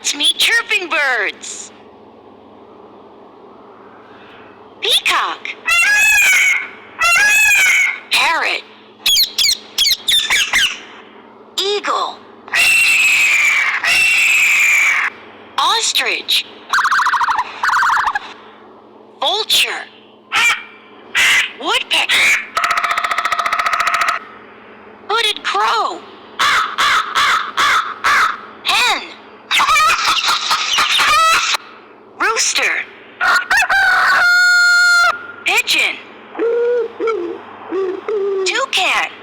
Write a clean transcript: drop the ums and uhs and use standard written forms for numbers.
Let's meet chirping birds. Peacock. Parrot. Eagle. Ostrich. Vulture. Woodpecker. Hooded crow. Hen. Rooster. Pigeon. Toucan.